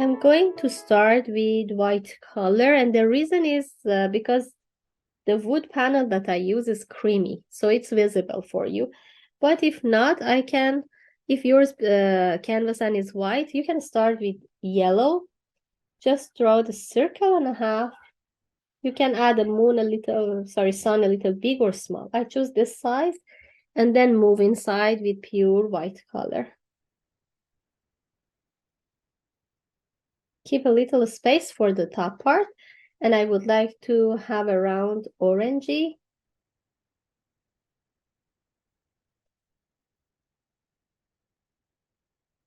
I'm going to start with white color, and the reason is because the wood panel that I use is creamy, so it's visible for you. But if not, I can, if yours canvas and is white, you can start with yellow. Just draw the circle and a half. You can add a moon a little, sorry, sun a little big or small. I choose this size and then move inside with pure white color. Keep a little space for the top part, and I would like to have a round orangey.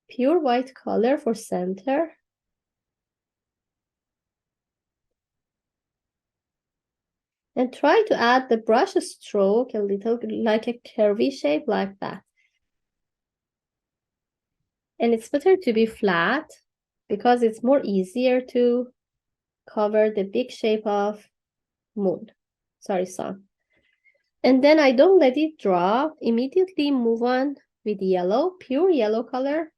Pure white color for center. And try to add the brush stroke a little like a curvy shape like that. And it's better to be flat because it's more easier to cover the big shape of moon. Sorry, sun. And then I don't let it dry. Immediately move on with yellow, pure yellow color.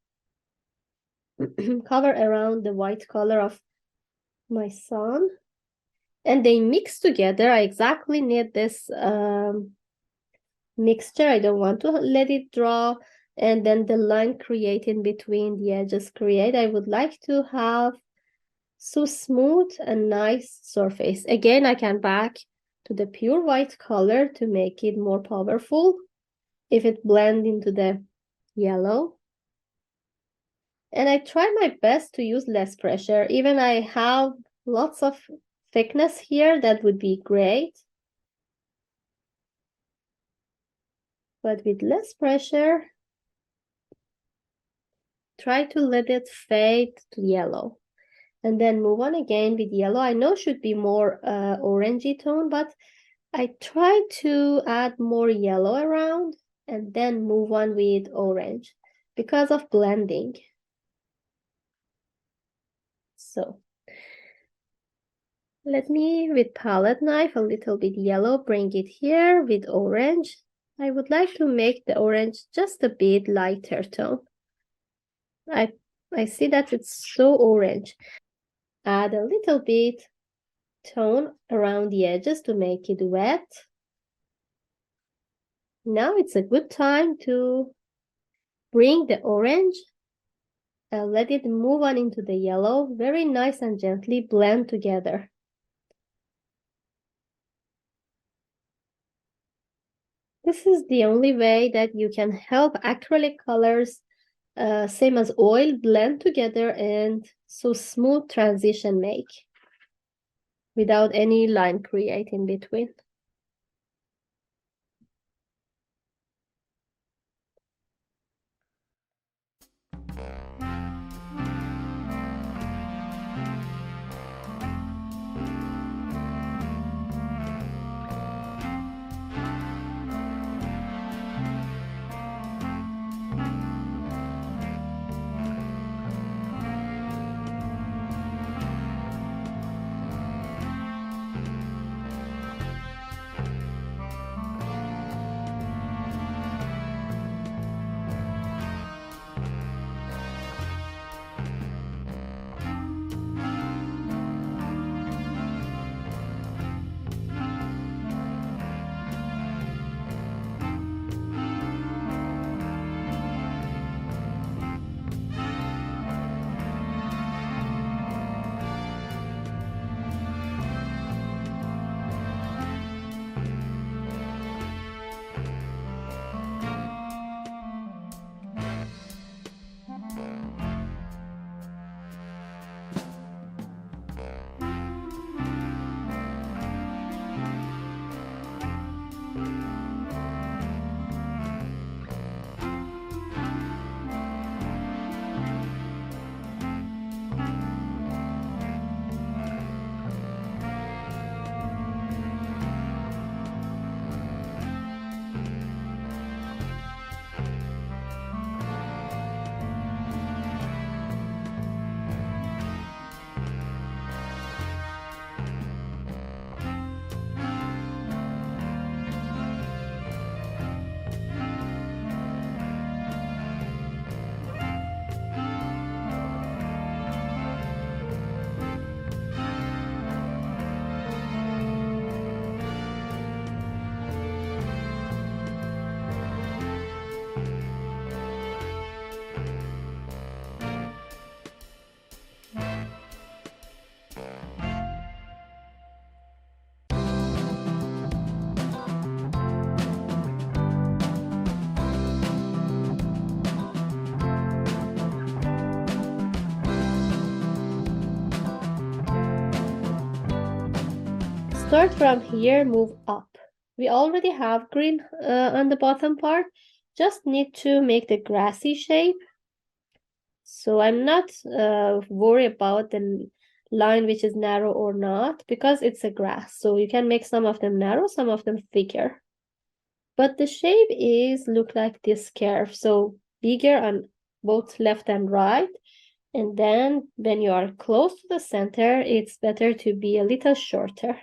Cover around the white color of my sun. And they mix together. I exactly need this mixture. I don't want to let it dry. And then the line create in between the edges create. I would like to have so smooth and nice surface. Again, I can back to the pure white color to make it more powerful if it blend into the yellow. And I try my best to use less pressure. Even I have lots of thickness here, that would be great. But with less pressure, try to let it fade to yellow. And then move on again with yellow. I know should be more orangey tone, but I try to add more yellow around and then move on with orange because of blending. So let me, with palette knife, a little bit yellow, bring it here with orange. I would like to make the orange just a bit lighter tone. I see that it's so orange. Add a little bit tone around the edges to make it wet. Now it's a good time to bring the orange and let it move on into the yellow. Very nice and gently blend together. This is the only way that you can help acrylic colors, same as oil, blend together and so smooth transition make without any line create in between. start from here, move up. We already have green on the bottom part, just need to make the grassy shape. So I'm not worried about the line which is narrow or not, because it's a grass. So you can make some of them narrow, some of them thicker. But the shape is look like this curve, so bigger on both left and right. And then when you are close to the center, it's better to be a little shorter.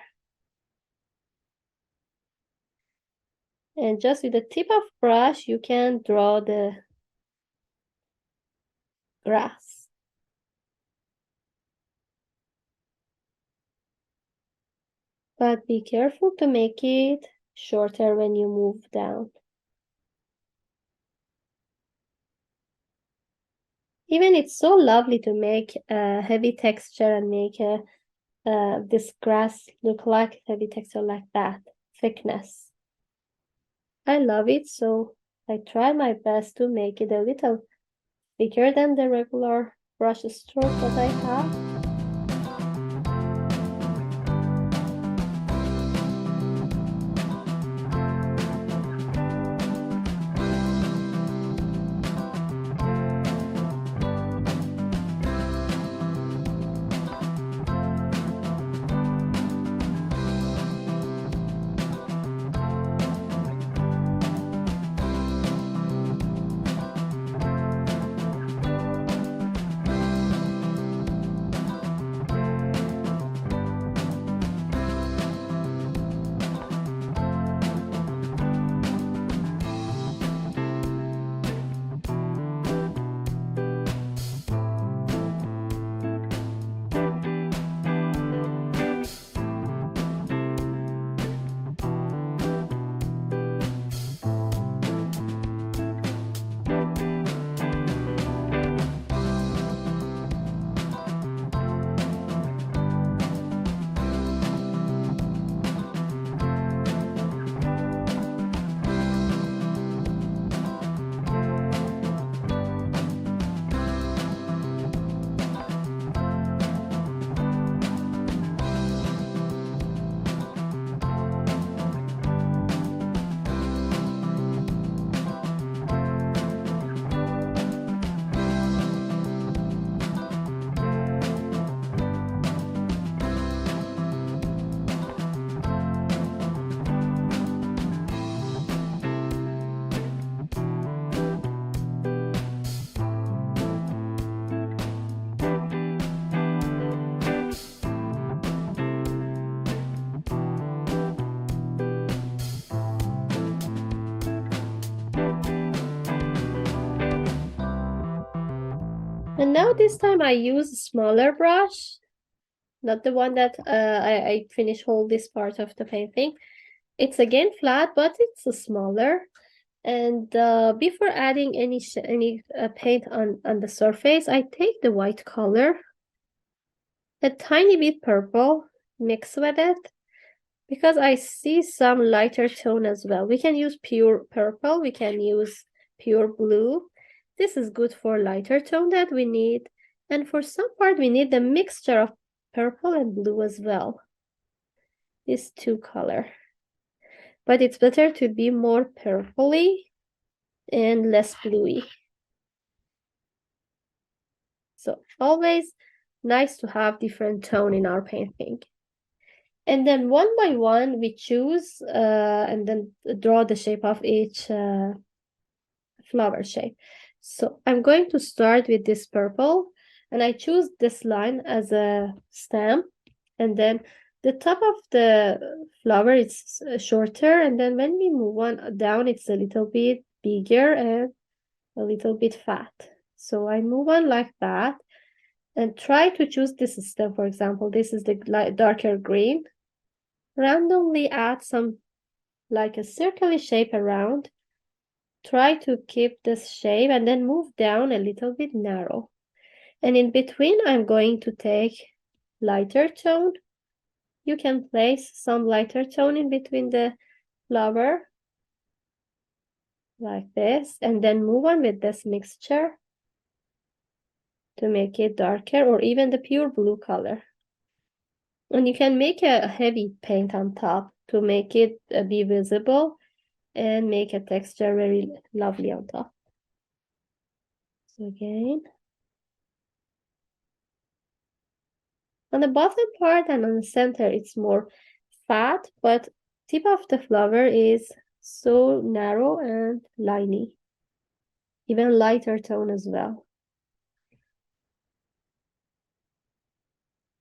And just with the tip of brush, you can draw the grass. But be careful to make it shorter when you move down. Even it's so lovely to make a heavy texture and make this grass look like heavy texture like that, thickness. I love it, so I try my best to make it a little thicker than the regular brush stroke that I have. And now this time I use a smaller brush, not the one that I finish whole this part of the painting. It's again flat, but it's a smaller. And before adding any paint on the surface, I take the white color, a tiny bit purple, mix with it, because I see some lighter tone as well. We can use pure purple, we can use pure blue. This is good for lighter tone that we need. And for some part, we need the mixture of purple and blue as well. These two color. But it's better to be more purpley and less bluey. So always nice to have different tone in our painting. And then one by one, we choose and then draw the shape of each flower shape. So I'm going to start with this purple, and I choose this line as a stem, and then the top of the flower is shorter, and then when we move on down, it's a little bit bigger and a little bit fat. So I move on like that, and try to choose this stem. For example, this is the darker green. Randomly add some like a circular shape around. Try to keep this shape and then move down a little bit narrow. And in between, I'm going to take lighter tone. You can place some lighter tone in between the flower, like this, and then move on with this mixture to make it darker, or even the pure blue color. And you can make a heavy paint on top to make it be visible and make a texture very lovely on top. So again, on the bottom part and on the center, it's more fat, but tip of the flower is so narrow and liney, even lighter tone as well.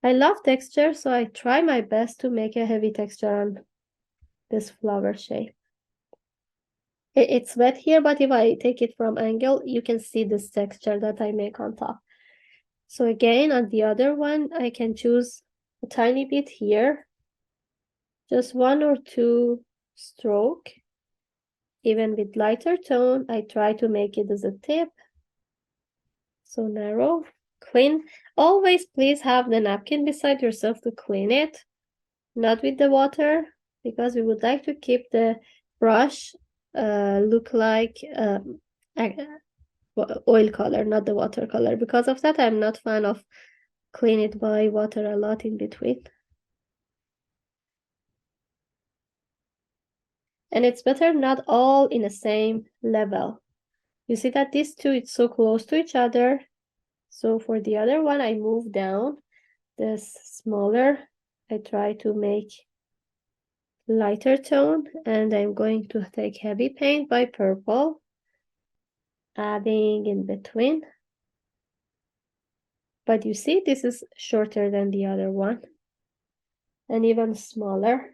I love texture, so I try my best to make a heavy texture on this flower shape. It's wet here, but if I take it from angle, you can see this texture that I make on top. So again, on the other one, I can choose a tiny bit here, just 1 or 2 stroke. Even with lighter tone, I try to make it as a tip. So narrow, clean. Always please have the napkin beside yourself to clean it, not with the water, because we would like to keep the brush look like oil color, not the watercolor. Because of that, I'm not fan of clean it by water a lot in between. And it's better not all in the same level. You see that these two, it's so close to each other. So for the other one, I move down this smaller. I try to make lighter tone, and I'm going to take heavy paint by purple, adding in between. But you see, this is shorter than the other one and even smaller.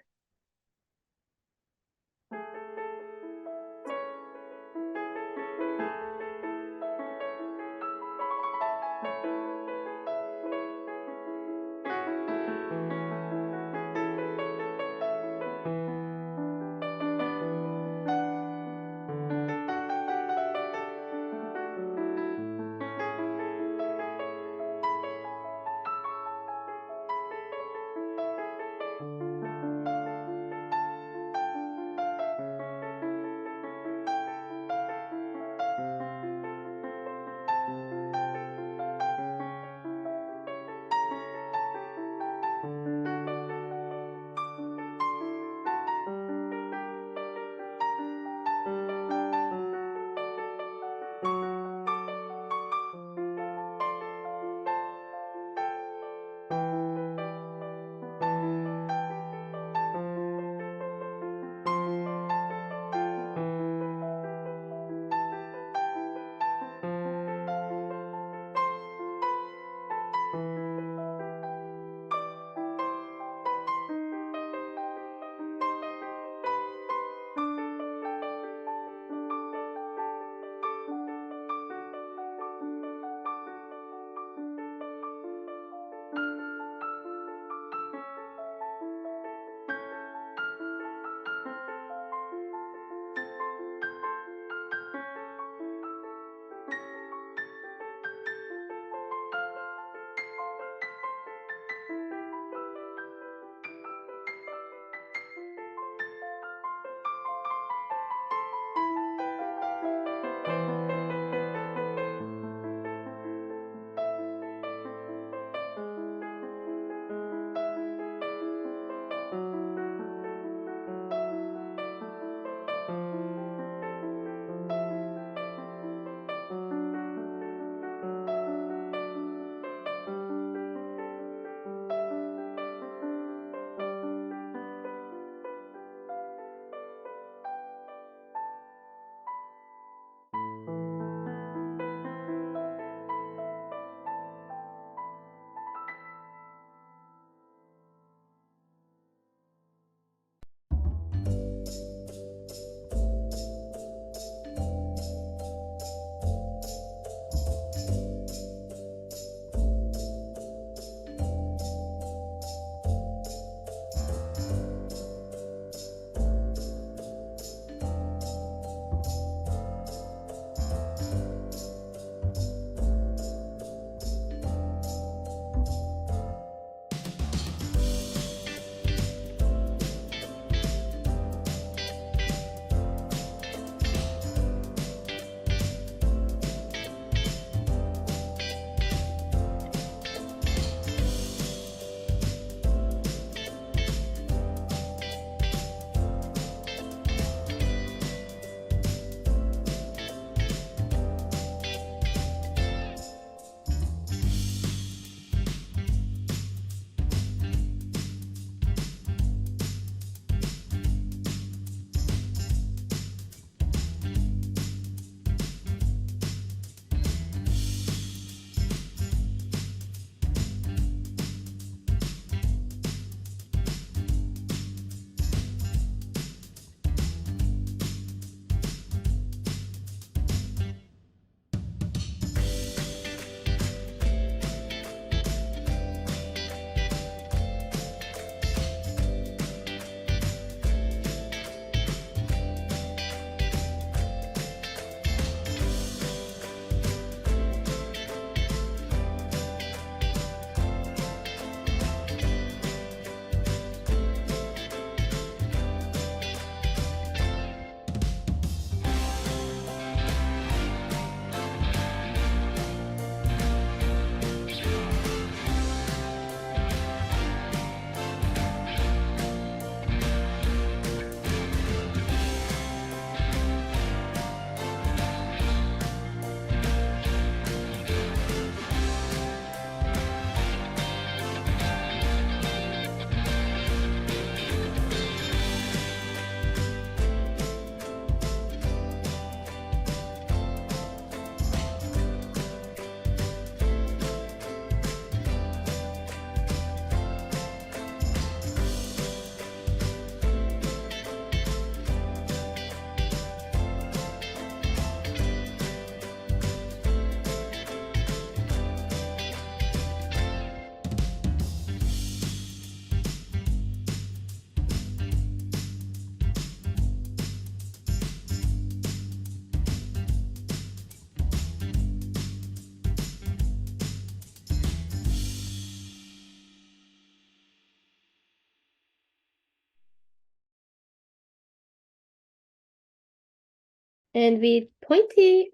And with pointy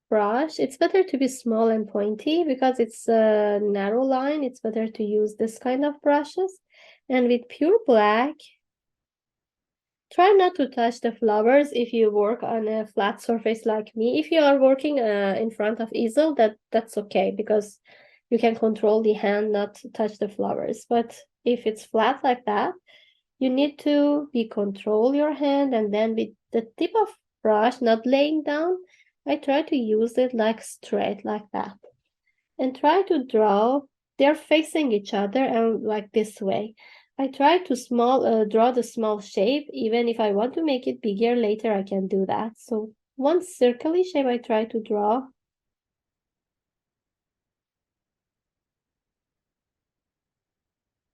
brush, it's better to be small and pointy because it's a narrow line. It's better to use this kind of brushes. And with pure black, try not to touch the flowers if you work on a flat surface like me. If you are working in front of easel, that's okay because you can control the hand not to touch the flowers. But if it's flat like that, you need to be control your hand, and then with the tip of brush not laying down, I try to use it like straight like that and try to draw. They're facing each other and like this way. I try to draw the small shape. Even if I want to make it bigger later, I can do that. So one circly shape I try to draw.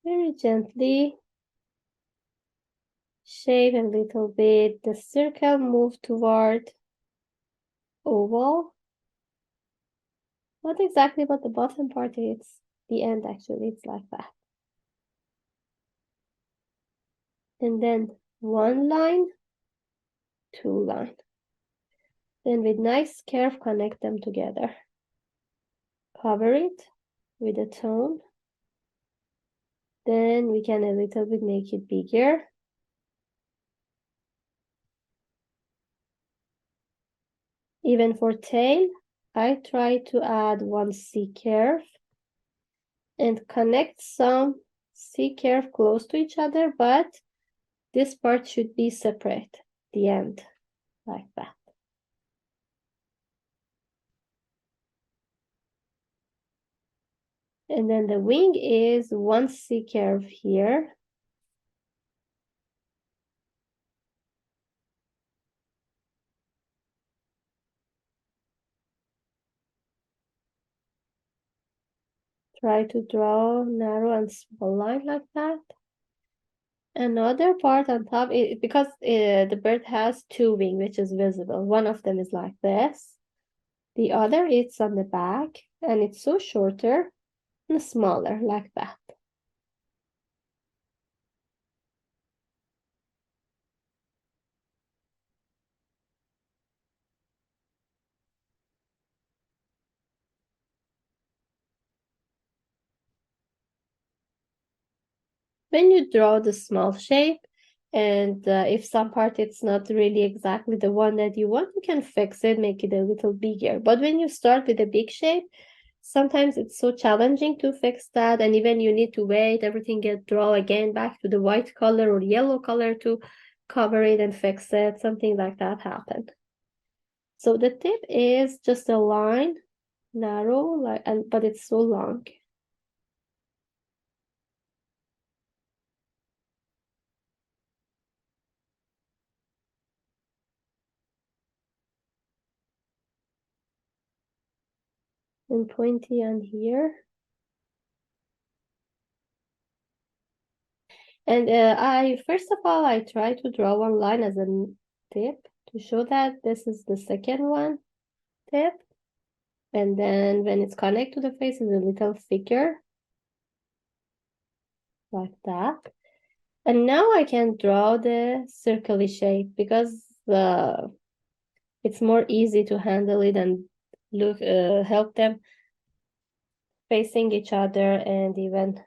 Very gently shape a little bit. The circle move toward oval. Not exactly, but the bottom part is the end actually. It's like that. And then one line, two line. Then with nice curve, connect them together. Cover it with a tone. Then we can a little bit make it bigger. Even for tail, I try to add one C curve and connect some C curve close to each other, but this part should be separate, the end, like that. And then the wing is one C curve here. Try to draw narrow and small line like that. Another part on top, because the bird has two wings, which is visible. One of them is like this. The other is on the back, and it's so shorter and smaller like that. When you draw the small shape, and if some part it's not really exactly the one that you want, you can fix it, make it a little bigger. But when you start with a big shape, sometimes it's so challenging to fix that, and even you need to wait everything get draw again back to the white color or yellow color to cover it and fix it. Something like that happened. So the tip is just a line, narrow, like, and but it's so long. And pointy on here. And I first of all I try to draw one line as a tip to show that this is the second one tip. And then when it's connected to the face, it's a little thicker, like that. And now I can draw the circular shape because it's more easy to handle it and help them facing each other, and even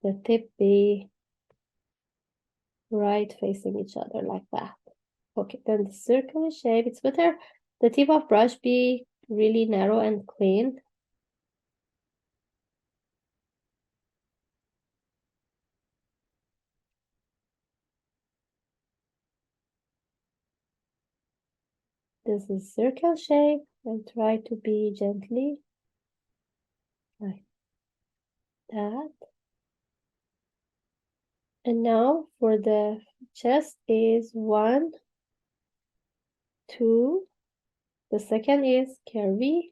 the tip be right facing each other like that. Okay, then the circular shape, it's better the tip of brush be really narrow and clean. This is circle shape, and try to be gently like that. And now for the chest is one, two. The second is curvy.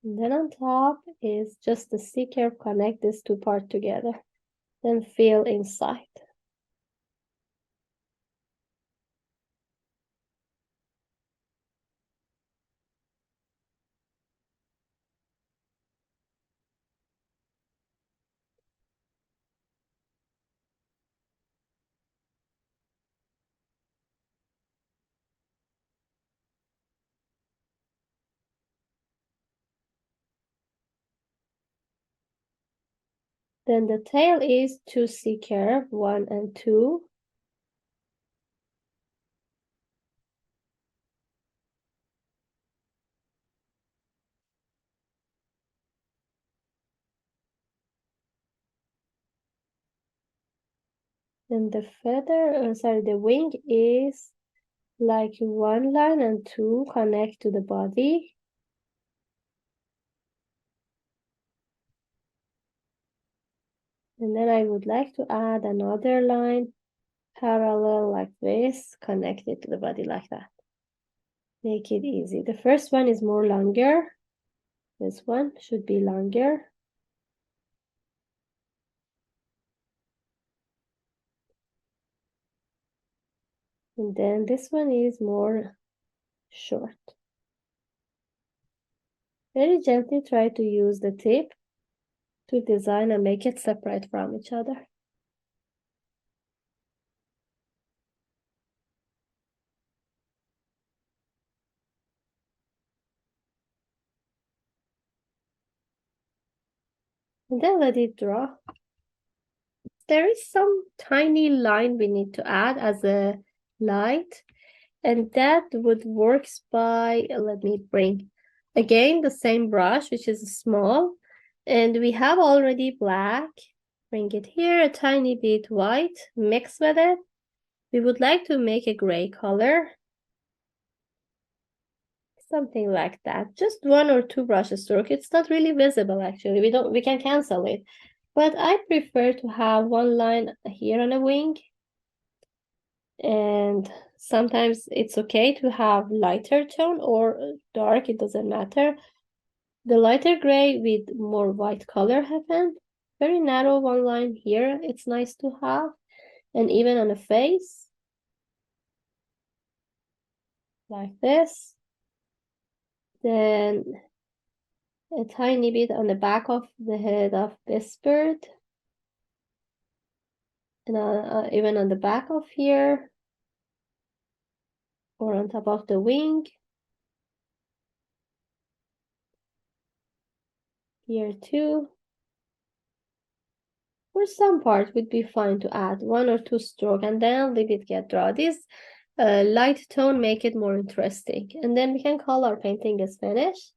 And then on top is just the C curve, connect these two parts together. Then fill inside. Then the tail is 2 C curve, 1 and 2. And the feather, the wing is like 1 line and 2 connect to the body. And then I would like to add another line parallel like this, connected to the body like that. Make it easy. The first one is more longer. This one should be longer. And then this one is more short. Very gently try to use the tip to design and make it separate from each other. And then let it draw. There is some tiny line we need to add as a light, and that would work by, let me bring again the same brush, which is small, and we have already black. Bring it here, a tiny bit white, mix with it. We would like to make a gray color. Something like that. Just 1 or 2 brush stroke. It's not really visible actually. We can cancel it. But I prefer to have 1 line here on a wing. And sometimes it's okay to have lighter tone or dark, it doesn't matter. The lighter gray with more white color happen. Very narrow 1 line here, it's nice to have. And even on the face, like this. Then a tiny bit on the back of the head of this bird. And even on the back of here. Or on top of the wing. Here too. For some part would be fine to add 1 or 2 stroke and then leave it get draw. This light tone make it more interesting. And then we can call our painting is finished.